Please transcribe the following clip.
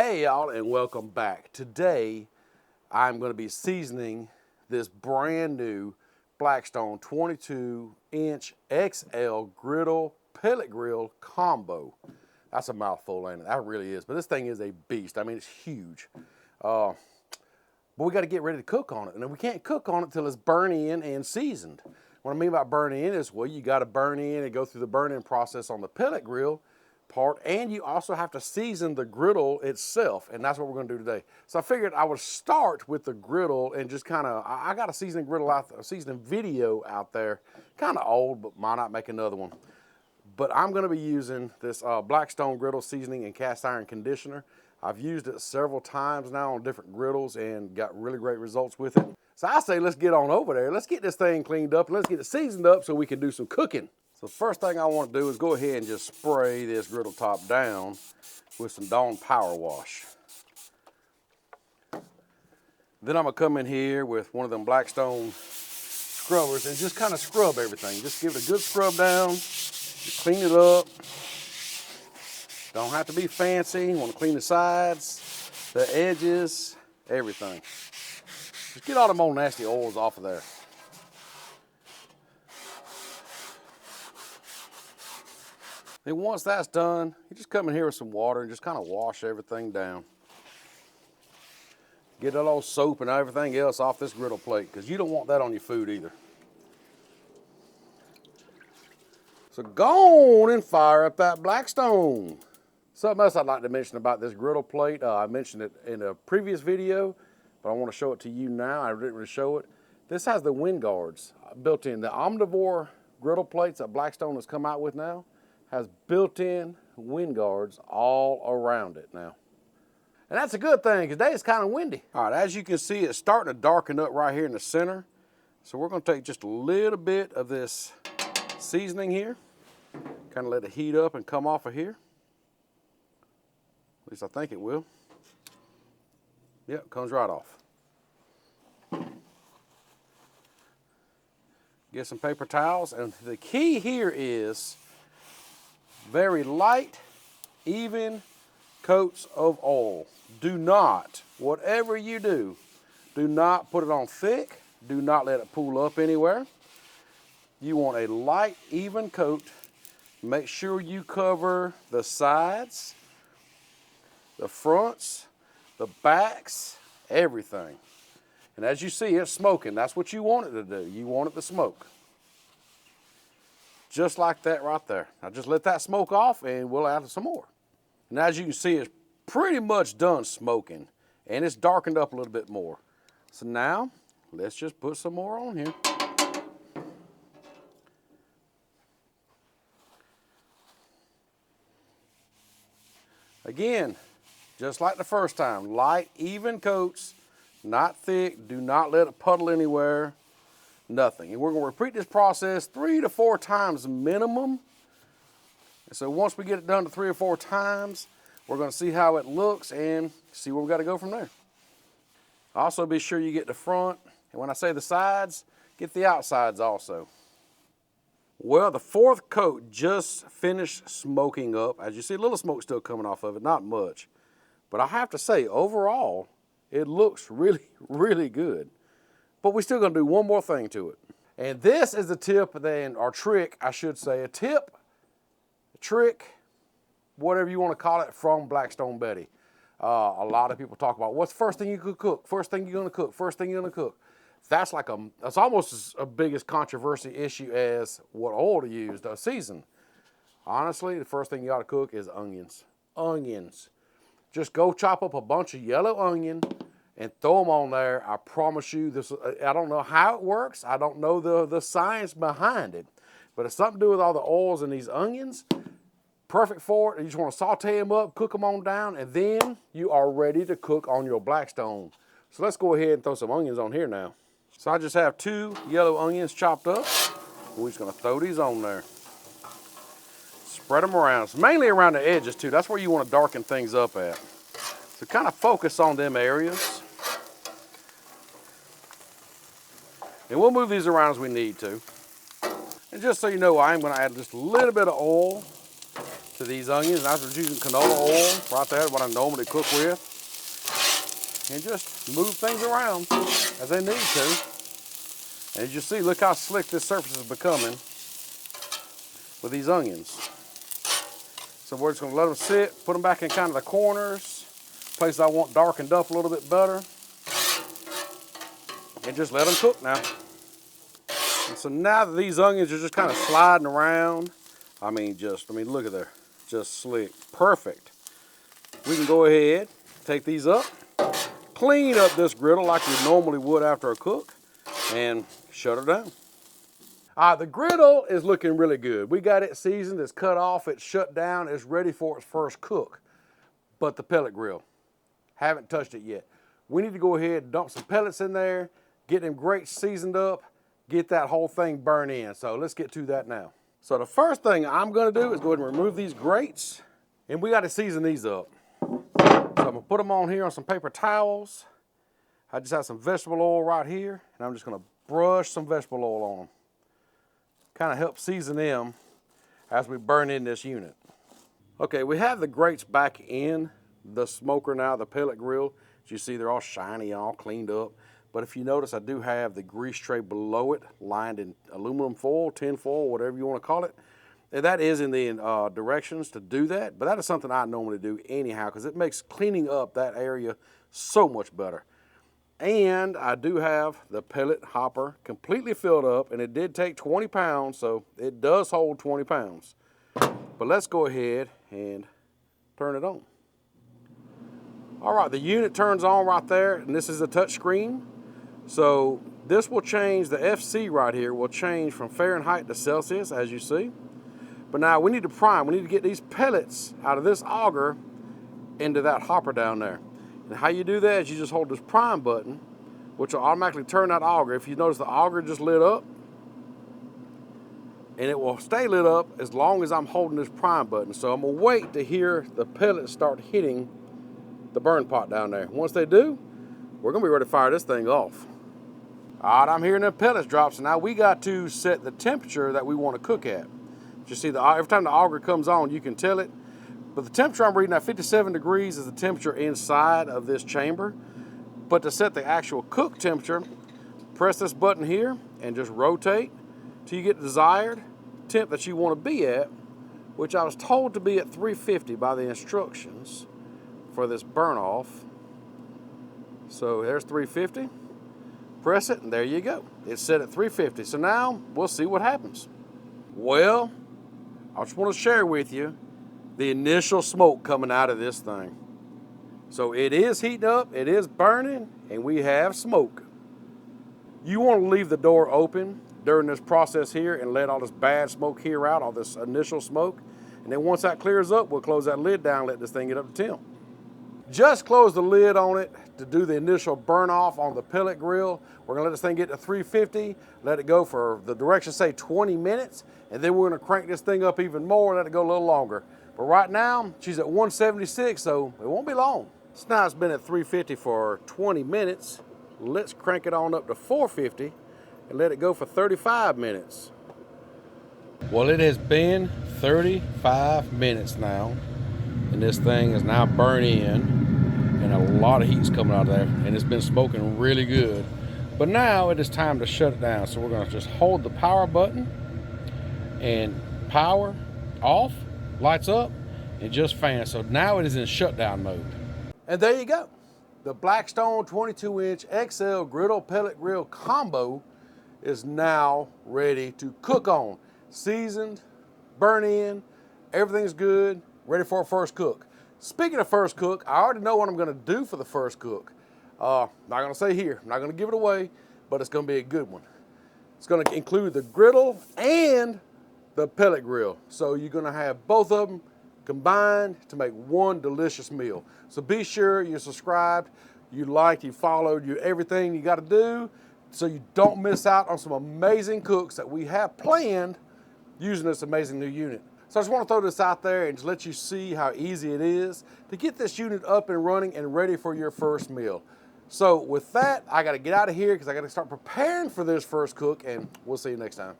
Hey y'all, and welcome back. Today I'm going to be seasoning this brand new Blackstone 22-inch XL Griddle Pellet Grill combo. That's a mouthful, ain't it? That really is. But this thing is a beast. I mean, it's huge. But we got to get ready to cook on it. And we can't cook on it till it's burnt in and seasoned. What I mean by burn in is, well, you got to burn in and go through the burn-in process on the pellet grill part, and you also have to season the griddle itself, and that's what we're going to do today. So I figured I would start with the griddle and just kind of, I got a seasoning griddle out, a seasoning video out there, kind of old, but why not make another one? But I'm going to be using this Blackstone griddle seasoning and cast iron conditioner. I've used it several times now on different griddles and got really great results with it. So I say let's get on over there. Let's get this thing cleaned up and let's get it seasoned up so we can do some cooking. So the first thing I want to do is go ahead and just spray this griddle top down with some Dawn Power Wash. Then I'm going to come in here with one of them Blackstone scrubbers and just kind of scrub everything. Just give it a good scrub down, just clean it up. Don't have to be fancy. You want to clean the sides, the edges, everything. Just get all them old nasty oils off of there. And once that's done, you just come in here with some water and just kind of wash everything down. Get a little soap and everything else off this griddle plate because you don't want that on your food either. So go on and fire up that Blackstone. Something else I'd like to mention about this griddle plate, I mentioned it in a previous video, but I want to show it to you now. I didn't really show it. This has the wind guards built in. The omnivore griddle plates that Blackstone has come out with now has built-in wind guards all around it now. And that's a good thing because today it's kind of windy. All right, as you can see, it's starting to darken up right here in the center. So we're going to take just a little bit of this seasoning here, kind of let it heat up and come off of here. At least I think it will. Yep, it comes right off. Get some paper towels, and the key here is very light, even coats of oil. Do not, whatever you do not put it on thick. Do not let it pool up anywhere. You want a light, even coat. Make sure you cover the sides, the fronts, the backs, everything. And as you see, it's smoking. That's what you want it to do. You want it to smoke. Just like that right there. Now just let that smoke off and we'll add some more. And as you can see, it's pretty much done smoking and it's darkened up a little bit more. So now let's just put some more on here. Again, just like the first time, light, even coats, not thick. Do not let it puddle anywhere. Nothing. And we're going to repeat this process 3 to 4 times minimum. And so once we get it done to 3 or 4 times, we're going to see how it looks and see where we got to go from there. Also be sure you get the front, and when I say the sides, get the outsides also. Well, the 4th coat just finished smoking up. As you see, a little smoke still coming off of it, not much. But I have to say, overall, it looks really, really good. But we're still going to do one more thing to it. And this is the tip, or trick, I should say. A tip, a trick, whatever you want to call it, from Blackstone Betty. A lot of people talk about, what's the first thing you could cook? First thing you're going to cook? First thing you're going to cook? That's that's almost as big as controversy issue as what oil to use to season. Honestly, the first thing you ought to cook is onions. Onions. Just go chop up a bunch of yellow onion and throw them on there. I promise you, this. I don't know how it works. I don't know the science behind it. But it's something to do with all the oils in these onions. Perfect for it. You just want to saute them up, cook them on down, and then you are ready to cook on your Blackstone. So let's go ahead and throw some onions on here now. So I just have 2 yellow onions chopped up. We're just going to throw these on there. Spread them around. It's mainly around the edges too. That's where you want to darken things up at. So kind of focus on them areas. And we'll move these around as we need to. And just so you know, I'm going to add just a little bit of oil to these onions. And I was using canola oil right there, what I normally cook with. And just move things around as they need to. And as you see, look how slick this surface is becoming with these onions. So we're just gonna let them sit, put them back in kind of the corners, places I want darkened up a little bit better, and just let them cook now. And so now that these onions are just kind of sliding around, look at there, just slick, perfect. We can go ahead, take these up, clean up this griddle like we normally would after a cook, and shut her down. The griddle is looking really good. We got it seasoned, it's cut off, it's shut down, it's ready for its first cook. But the pellet grill, haven't touched it yet. We need to go ahead and dump some pellets in there, get them grates seasoned up, get that whole thing burned in. So let's get to that now. So the first thing I'm gonna do is go ahead and remove these grates, and we gotta season these up. So I'm gonna put them on here on some paper towels. I just have some vegetable oil right here, and I'm just gonna brush some vegetable oil on them. Kind of help season them as we burn in this unit. Okay, we have the grates back in the smoker now, the pellet grill. As you see, they're all shiny, all cleaned up. But if you notice, I do have the grease tray below it, lined in aluminum foil, tin foil, whatever you want to call it. And that is in the directions to do that, but that is something I normally do anyhow because it makes cleaning up that area so much better. And I do have the pellet hopper completely filled up, and it did take 20 pounds, so it does hold 20 pounds. But let's go ahead and turn it on. All right, the unit turns on right there, and this is a touch screen. So this will change, the FC right here will change from Fahrenheit to Celsius, as you see. But now we need to prime. We need to get these pellets out of this auger into that hopper down there. And how you do that is you just hold this prime button, which will automatically turn that auger. If you notice, the auger just lit up, and it will stay lit up as long as I'm holding this prime button. So I'm gonna wait to hear the pellets start hitting the burn pot down there. Once they do, we're gonna be ready to fire this thing off. All right, I'm hearing the pellets drop, so now we got to set the temperature that we want to cook at. You see, every time the auger comes on, you can tell it. But the temperature I'm reading at 57 degrees is the temperature inside of this chamber. But to set the actual cook temperature, press this button here and just rotate till you get the desired temp that you want to be at, which I was told to be at 350 by the instructions for this burn off. So there's 350. Press it, and there you go. It's set at 350. So now we'll see what happens. Well, I just want to share with you the initial smoke coming out of this thing. So it is heating up, it is burning, and we have smoke. You want to leave the door open during this process here and let all this bad smoke here out, all this initial smoke. And then once that clears up, we'll close that lid down, let this thing get up to temp. Just close the lid on it to do the initial burn off on the pellet grill. We're gonna let this thing get to 350, let it go for, the directions say 20 minutes, and then we're gonna crank this thing up even more, let it go a little longer. But right now, she's at 176, so it won't be long. So now it's been at 350 for 20 minutes. Let's crank it on up to 450 and let it go for 35 minutes. Well, it has been 35 minutes now, and this thing is now burnt in, and a lot of heat's coming out of there, and it's been smoking really good. But now it is time to shut it down. So we're gonna just hold the power button and power off, lights up, and just fan. So now it is in shutdown mode. And there you go. The Blackstone 22-inch XL Griddle Pellet Grill combo is now ready to cook on. Seasoned, burn in, everything's good, ready for a first cook. Speaking of first cook, I already know what I'm gonna do for the first cook. Not gonna say here, I'm not gonna give it away, but it's gonna be a good one. It's gonna include the griddle and the pellet grill. So you're gonna have both of them combined to make one delicious meal. So be sure you're subscribed, you liked, you followed, you everything you gotta do so you don't miss out on some amazing cooks that we have planned using this amazing new unit. So I just want to throw this out there and just let you see how easy it is to get this unit up and running and ready for your first meal. So with that, I got to get out of here because I got to start preparing for this first cook, and we'll see you next time.